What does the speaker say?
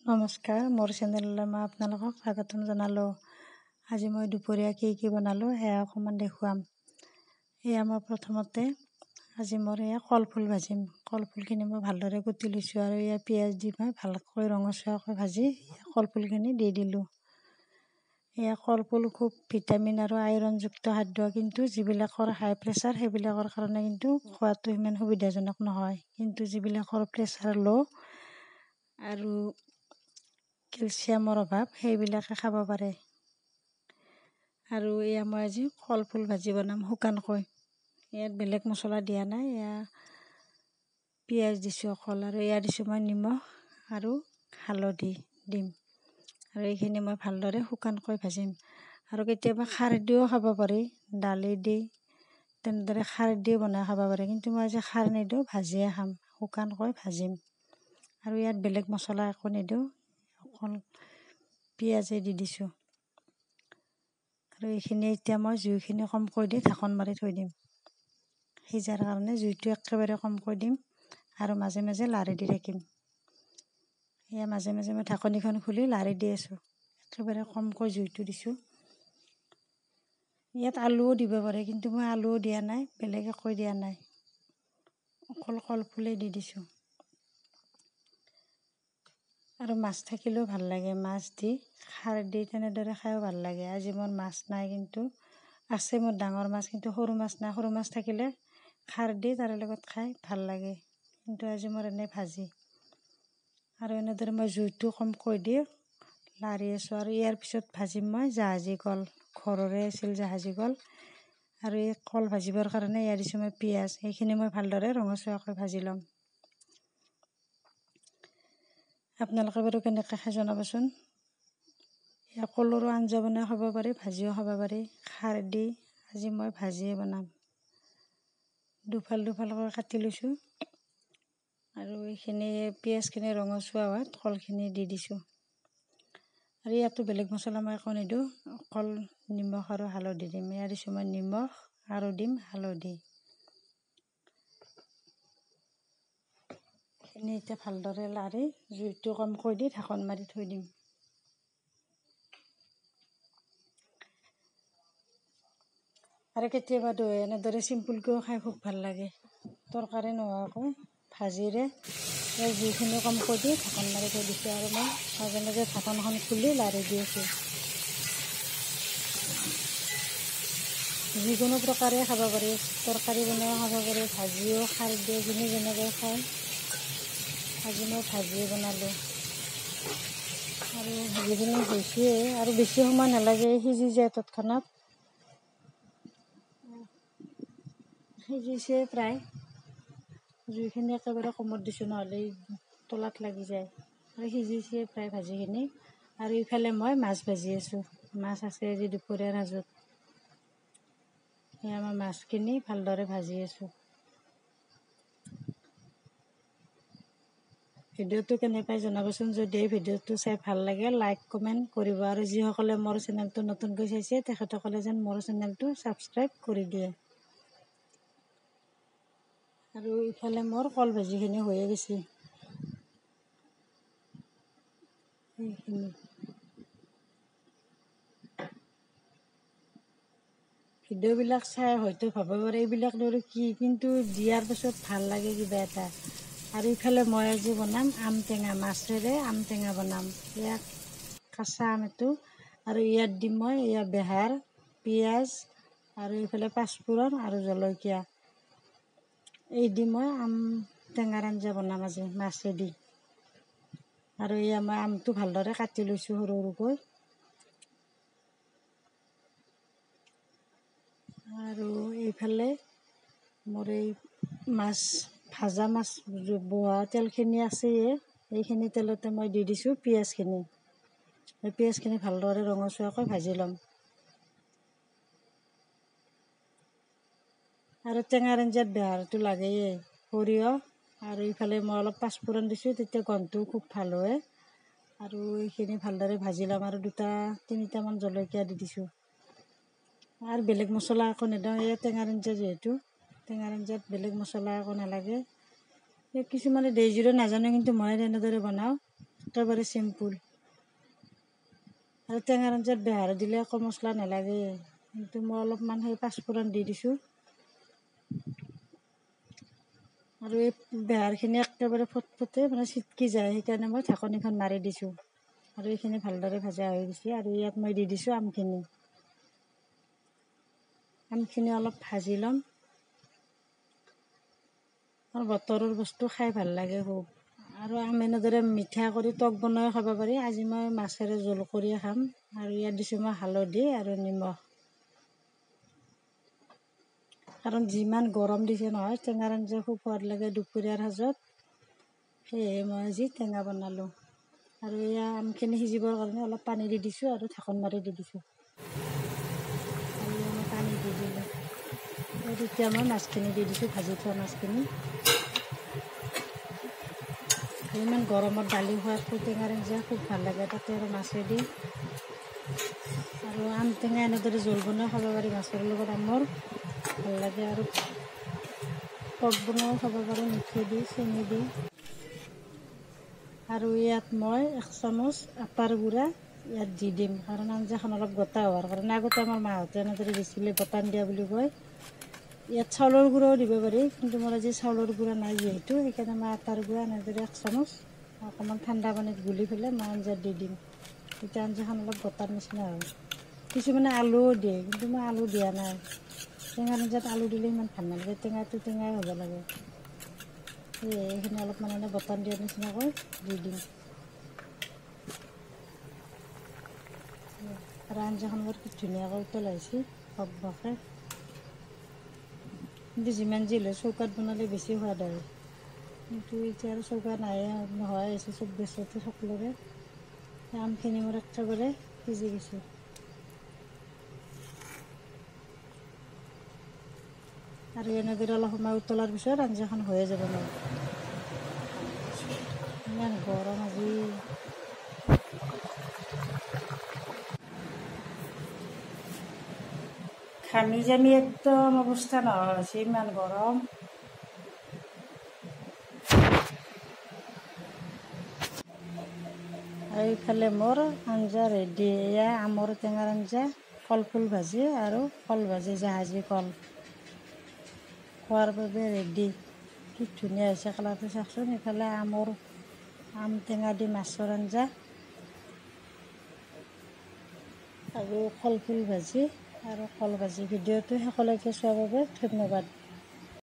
নমস্কাৰ, মোৰ চেনেললৈ মই আপোনালোকক স্বাগতম জনালোঁ। আজি মই দুপৰীয়া কি বনালোঁ সেয়া অকণমান দেখুৱাম। এয়া মই প্ৰথমতে আজি এয়া কলফুল ভাজিম। কলফুলখিনি মই ভালদৰে কুটি লৈছোঁ আৰু এয়া পিঁয়াজ দি মই ভালকৈ ৰঙচুৱাকৈ ভাজি কলফুলখিনি দি দিলোঁ। এয়া কলফুল খুব ভিটামিন আৰু আইৰণযুক্ত খাদ্য, কিন্তু যিবিলাকৰ হাই প্ৰেছাৰ সেইবিলাকৰ কাৰণে কিন্তু খোৱাটো ইমান সুবিধাজনক নহয়। কিন্তু যিবিলাকৰ প্ৰেছাৰ ল' আৰু কেলছিয়ামৰ অভাৱ সেইবিলাকে খাব পাৰে। আৰু এয়া মই আজি কলফুল ভাজি বনাম শুকানকৈ। ইয়াত বেলেগ মছলা দিয়া নাই, এয়া পিঁয়াজ দিছোঁ অকল, আৰু এয়া দিছোঁ মই নিমখ আৰু হালধি দিম। আৰু এইখিনি মই ভালদৰে শুকানকৈ ভাজিম। আৰু কেতিয়াবা খাৰ দিও খাব পাৰি, দালি দি তেনেদৰে খাৰ দি বনাই খাব পাৰি, কিন্তু মই আজি খাৰ নিদিওঁ, ভাজিয়ে খাম, শুকানকৈ ভাজিম। আৰু ইয়াত বেলেগ মছলা একো নিদিওঁ, অকল পিঁয়াজে দি দিছোঁ। আৰু এইখিনি এতিয়া মই জুইখিনি কমকৈ দি ঢাকন মাৰি থৈ দিম। সিজাৰ কাৰণে জুইটো একেবাৰে কমকৈ দিম আৰু মাজে মাজে লাৰি দি থাকিম। এয়া মাজে মাজে মই ঢাকনিখন খুলি লাৰি দি আছোঁ, একেবাৰে কমকৈ জুইটো দিছোঁ। ইয়াত আলুও দিব পাৰে, কিন্তু মই আলুও দিয়া নাই, বেলেগ একো দিয়া নাই, অকল কলফুলেই দি দিছোঁ। আৰু মাছ থাকিলেও ভাল লাগে, মাছ দি খাৰ দি তেনেদৰে খায়ো ভাল লাগে। আজি মোৰ মাছ নাই, কিন্তু আছে মোৰ ডাঙৰ মাছ, কিন্তু সৰু মাছ নাই। সৰু মাছ থাকিলে খাৰ দি তাৰে লগত খাই ভাল লাগে, কিন্তু আজি মোৰ এনেই ভাজি। আৰু এনেদৰে মই জুইটো কমকৈ দি লাৰি আছোঁ। আৰু ইয়াৰ পিছত ভাজিম মই জাহাজী কল, ঘৰৰে আছিল জাহাজী কল। আৰু এই কল ভাজিবৰ কাৰণে ইয়াৰ দিছোঁ মই পিঁয়াজ, এইখিনি মই ভালদৰে ৰঙচুৱাকৈ ভাজি ল'ম। আপোনালোকে বাৰু কেনেকৈ খাই জনাবচোন। এয়া কলৰো আঞ্জা বনাই খাব পাৰি, ভাজিও খাব পাৰি, খাৰ দি। আজি মই ভাজিয়ে বনাম। দুফাল দুফালকৈ কাটি লৈছোঁ, আৰু এইখিনি পিঁয়াজখিনি ৰঙচুৱা হোৱাত কলখিনি দি দিছোঁ। আৰু ইয়াতো বেলেগ মছলা মই একো নিদিওঁ, অকল নিমখ আৰু হালধি দিম। এয়া দিছোঁ মই নিমখ আৰু দিম হালধি। এইখিনি এতিয়া ভালদৰে লাৰি জুইটো কমকৈ দি ঢাকন মাৰি থৈ দিম। আৰু কেতিয়াবা এনেদৰে চিম্পুলকৈও খাই খুব ভাল লাগে, তৰকাৰী নোহোৱাকৈ ভাজিৰে। এই জুইখিনি কমকৈ দি ঢাকন মাৰি থৈ দিছোঁ, আৰু মই মাজে মাজে ঢাকনখন খুলি লাৰি দি আছোঁ। যিকোনো প্ৰকাৰে খাব পাৰি, তৰকাৰী বনাইও খাব পাৰি, ভাজিও খাৰ দিয়ে, যোনে যেনেকৈ খায়। আজি মই ভাজিয়ে বনালোঁ। আৰু ভাজিখিনি হৈছেই, আৰু বেছি সময় নালাগে, সিজি যায় তৎক্ষণাত। সিজিছে প্ৰায়, জুইখিনি একেবাৰে কমত দিছোঁ, নহ'লে তলাত লাগি যায়। আৰু সিজিছে প্ৰায় ভাজিখিনি। আৰু ইফালে মই মাছ ভাজি আছোঁ, মাছ আছে আজি দুপৰীয়াৰ সাজত। সেয়া মই মাছখিনি ভালদৰে ভাজি আছোঁ। ভিডিঅ'টো কেনে পাই জনাবচোন। যদি এই ভিডিঅ'টো চাই ভাল লাগে, লাইক কমেণ্ট কৰিব। আৰু যিসকলে মোৰ চেনেলটো নতুনকৈ চাইছে, তেখেতসকলে যেন মোৰ চেনেলটো ছাবস্ক্ৰাইব কৰি দিয়ে। আৰু ইফালে মোৰ কল ভাজিখিনি হৈয়ে গৈছে। সেইখিনি ভিডিঅ'বিলাক চাই হয়তো ভাবিব পাৰে এইবিলাক ধৰি কি, কিন্তু দিয়াৰ পাছত ভাল লাগে কিবা এটা। আৰু ইফালে মই আজি বনাম আম টেঙা, মাছেৰে আম টেঙা বনাম। ইয়াত কাঁচা আম এইটো, আৰু ইয়াত দিম মই এয়া বেহাৰ, পিঁয়াজ, আৰু এইফালে পাঁচফোৰণ আৰু জলকীয়া। এই দি মই আম টেঙাৰ আঞ্জা বনাম আজি মাছেদি। আৰু এয়া মই আমটো ভালদৰে কাটি লৈছোঁ সৰু সৰুকৈ। আৰু এইফালে মোৰ এই মাছ, ভাজা মাছ বহা তেলখিনি আছেয়ে, এইখিনি তেলতে মই দি দিছোঁ পিঁয়াজখিনি। এই পিঁয়াজখিনি ভালদৰে ৰঙচুৱাকৈ ভাজি ল'ম। আৰু টেঙাৰ আঞ্জাত বেহাৰটো লাগেই, সৰিয়হ, আৰু ইফালে মই অলপ পাঁচফোৰণ দিছোঁ, তেতিয়া গন্ধটোও খুব ভাল হয়। আৰু এইখিনি ভালদৰে ভাজি ল'ম, আৰু দুটা তিনিটামান জলকীয়া দি দিছোঁ। আৰু বেলেগ মছলা একো নিদিওঁ, এই টেঙাৰ আঞ্জা যিহেতু, টেঙাৰ আঞ্জাত বেলেগ মছলা একো নালাগে। কিছুমানে দেই যদিও নাজানে, কিন্তু মই তেনেদৰে বনাওঁ। একেবাৰে চিম্পুল। আৰু টেঙাৰ আঞ্জাত বেহাৰ দিলে একো মছলা নালাগে, কিন্তু মই অলপমান সেই পাঁচফোৰণ দি দিছোঁ। আৰু এই বেহাৰখিনি একেবাৰে ফটফটে মানে ছিটকি যায়, সেইকাৰণে মই ঢাকনিখন মাৰি দিছোঁ। আৰু এইখিনি ভালদৰে ভজা হৈ গৈছে। আৰু ইয়াত মই দি দিছোঁ আমখিনি অলপ ভাজি ল'ম। আৰু বতৰৰ বস্তু খাই ভাল লাগে খুব। আৰু আম এনেদৰে মিঠা কৰি টক বনাই খাব পাৰি। আজি মই মাছেৰে জোল কৰিয়ে খাম। আৰু ইয়াত দিছোঁ মই হালধি আৰু নিমখ। কাৰণ যিমান গৰম দিছে নহয়, টেঙাৰ আঞ্জা খুব সোৱাদ লাগে দুপৰীয়াৰ সাজত। সেয়েহে মই আজি টেঙা বনালোঁ। আৰু এয়া আমখিনি সিজিবৰ কাৰণে অলপ পানী দি দিছোঁ আৰু ঢাকোন মাৰি দি দিছোঁ। আৰু মই পানী দি দিলোঁ। তেতিয়া মই মাছখিনি দি দিছোঁ, ভাজি থোৱা মাছখিনি। ইমান গৰমত দালি খোৱাতকৈ টেঙাৰ আঞ্জা খুব ভাল লাগে, তাতে আৰু মাছেদি। আৰু আম টেঙা এনেদৰে জোল বনাই খাব পাৰি মাছৰ লগত আমৰ, ভাল লাগে। আৰু টক বনাইও খাব পাৰি মিঠৈ দি, চেনি দি। আৰু ইয়াত মই 1 চামুচ আটাৰ গুড়া ইয়াত দি দিম, কাৰণ আঞ্জাখন অলপ গোটা হোৱাৰ কাৰণে। আগতে আমাৰ মাহঁতে এনেদৰে দিছিলে, বটান দিয়া বুলি কয়। ইয়াত চাউলৰ গুড়াও দিব পাৰি, কিন্তু মোৰ আজি চাউলৰ গুড়া নাই যিহেতু, সেইকাৰণে মই আটাৰ গুড়া এনেদৰে 1 চামুচ অকণমান ঠাণ্ডা পানীত গুলি পেলাই মই আঞ্জাত দি দিম। তেতিয়া আঞ্জাখন অলপ গোটাৰ নিচিনা হয়। কিছুমানে আলুও দিয়ে, কিন্তু মই আলু দিয়া নাই। টেঙাৰ আঞ্জাত আলু দিলে ইমান ভাল নালাগে, টেঙাটো টেঙাই হ'ব লাগে। সেয়ে এইখিনি অলপমান এনে বটান দিয়াৰ নিচিনাকৈ দি দিম। আৰু আঞ্জাখন বৰ কি ধুনীয়াকৈ উতল আহিছে, ভক-ভকে। কিন্তু যিমান যি হ'লেও চৌকাত বনালে বেছি সোৱাদ হয়। কিন্তু এতিয়া আৰু চৌকা নোহোৱাই হৈছে চব গেছতে সকলোৰে। আমখিনি মোৰ একেবাৰে সিজি গৈছে। আৰু এনেদৰে অলপ সময় উতলাৰ পিছত আঞ্জাখন হৈয়ে যাব মোৰ। ইমান গৰম আজি। ঘামি জামি একদম অৱস্থা নোহোৱা হৈছে, ইমান গৰম। আৰু এইফালে মোৰ আঞ্জা ৰেডি। এয়া আমৰ টেঙাৰ আঞ্জা, কলফুল ভাজি আৰু কল ভাজি, জাহাজী কল খোৱাৰ বাবে ৰেডি। কি ধুনীয়া হৈছে কালাৰটো চাওকচোন। এইফালে আম টেঙা দি মাছৰ আঞ্জা আৰু কলফুল ভাজি আৰু কল ভাজি। ভিডিঅ'টো শেষলৈকে চোৱাৰ বাবে ধন্যবাদ।